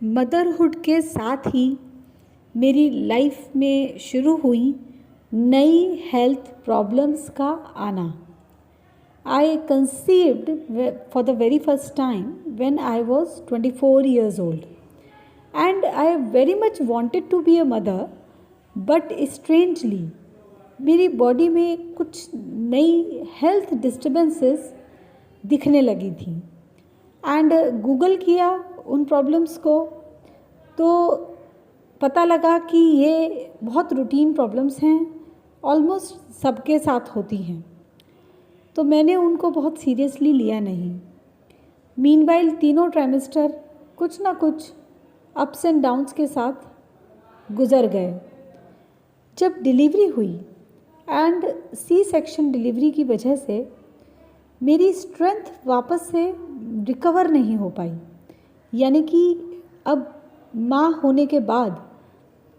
Motherhood के साथ ही मेरी लाइफ में शुरू हुई नई हेल्थ प्रॉब्लम्स का आना। I conceived for the very first time when I was 24 years old and I very much wanted to be a mother, but strangely मेरी बॉडी में कुछ नई हेल्थ डिस्टर्बेंसेस दिखने लगी थी एंड गूगल किया उन प्रॉब्लम्स को तो पता लगा कि ये बहुत रूटीन प्रॉब्लम्स हैं, ऑलमोस्ट सबके साथ होती हैं। तो मैंने उनको बहुत सीरियसली लिया नहीं। मीनवाइल तीनों ट्राइमेस्टर कुछ ना कुछ अप्स एंड डाउन्स के साथ गुज़र गए। जब डिलीवरी हुई एंड सी सेक्शन डिलीवरी की वजह से मेरी स्ट्रेंथ वापस से रिकवर नहीं हो पाई, यानी कि अब माँ होने के बाद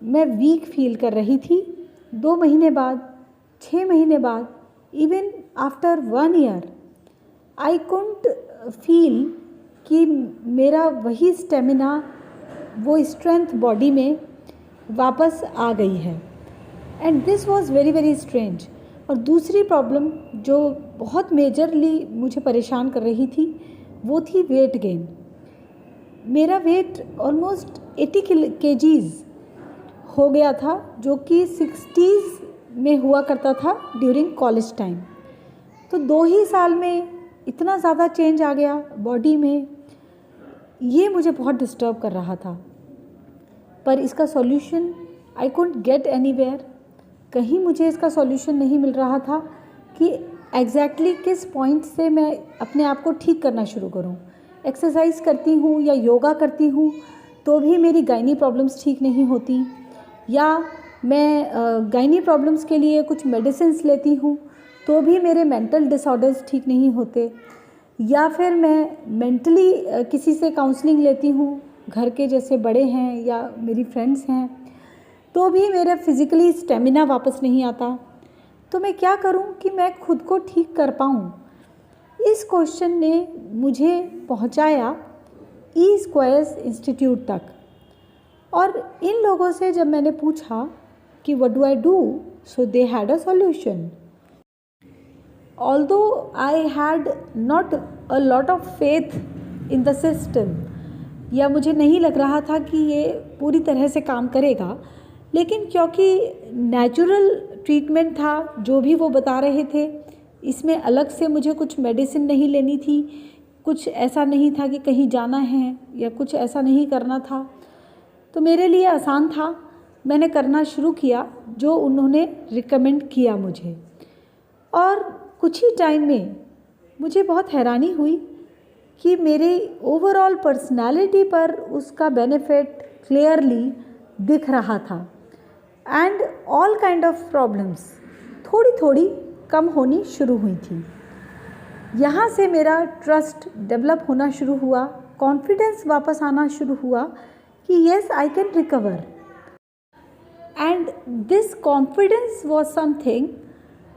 मैं वीक फील कर रही थी। 2 महीने बाद, 6 महीने बाद, even after 1 year I couldn't feel कि मेरा वही स्टेमिना, वो स्ट्रेंथ बॉडी में वापस आ गई है and this was very very strange. और दूसरी प्रॉब्लम जो बहुत मेजरली मुझे परेशान कर रही थी वो थी वेट गेन। मेरा वेट ऑलमोस्ट 80 kgs हो गया था, जो कि 60s में हुआ करता था ड्यूरिंग कॉलेज टाइम। तो 2 ही साल में इतना ज़्यादा चेंज आ गया बॉडी में, ये मुझे बहुत डिस्टर्ब कर रहा था। पर इसका solution I couldn't get anywhere. कहीं मुझे इसका सॉल्यूशन नहीं मिल रहा था कि एग्जैक्टली किस पॉइंट से मैं अपने आप को ठीक करना शुरू करूं। एक्सरसाइज करती हूं या योगा करती हूं तो भी मेरी गायनी प्रॉब्लम्स ठीक नहीं होती, या मैं गायनी प्रॉब्लम्स के लिए कुछ मेडिसिन्स लेती हूं तो भी मेरे मेंटल डिसऑर्डर्स ठीक नहीं होते, या फिर मैं मेंटली किसी से काउंसलिंग लेती हूँ, घर के जैसे बड़े हैं या मेरी फ्रेंड्स हैं, तो भी मेरा फिज़िकली स्टेमिना वापस नहीं आता। तो मैं क्या करूं कि मैं खुद को ठीक कर पाऊं? इस क्वेश्चन ने मुझे पहुंचाया ई स्क्वायर्स इंस्टीट्यूट तक। और इन लोगों से जब मैंने पूछा कि what do I do, so they had a solution. Although I had not a lot of faith in the system, या मुझे नहीं लग रहा था कि ये पूरी तरह से काम करेगा, लेकिन क्योंकि नेचुरल ट्रीटमेंट था जो भी वो बता रहे थे, इसमें अलग से मुझे कुछ मेडिसिन नहीं लेनी थी, कुछ ऐसा नहीं था कि कहीं जाना है या कुछ ऐसा नहीं करना था, तो मेरे लिए आसान था। मैंने करना शुरू किया जो उन्होंने रिकमेंड किया मुझे, और कुछ ही टाइम में मुझे बहुत हैरानी हुई कि मेरे ओवरऑल पर्सनालिटी पर उसका बेनिफिट क्लियरली दिख रहा था and all kind of problems थोड़ी थोड़ी कम होनी शुरू हुई थी। यहाँ से मेरा ट्रस्ट डेवलप होना शुरू हुआ, कॉन्फिडेंस वापस आना शुरू हुआ कि yes I can recover, and this confidence was something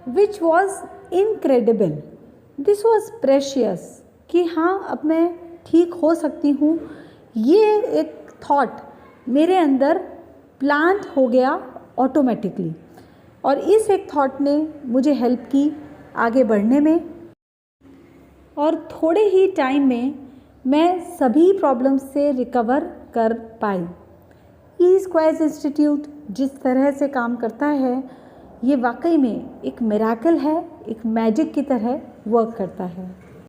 which was incredible. This was precious कि हाँ, अब मैं ठीक हो सकती हूँ। ये एक थॉट मेरे अंदर प्लांट हो गया ऑटोमेटिकली, और इस एक थॉट ने मुझे हेल्प की आगे बढ़ने में, और थोड़े ही टाइम में मैं सभी प्रॉब्लम्स से रिकवर कर पाई। ई स्क्वायर्स इंस्टीट्यूट जिस तरह से काम करता है, ये वाकई में एक मिरेकल है, एक मैजिक की तरह वर्क करता है।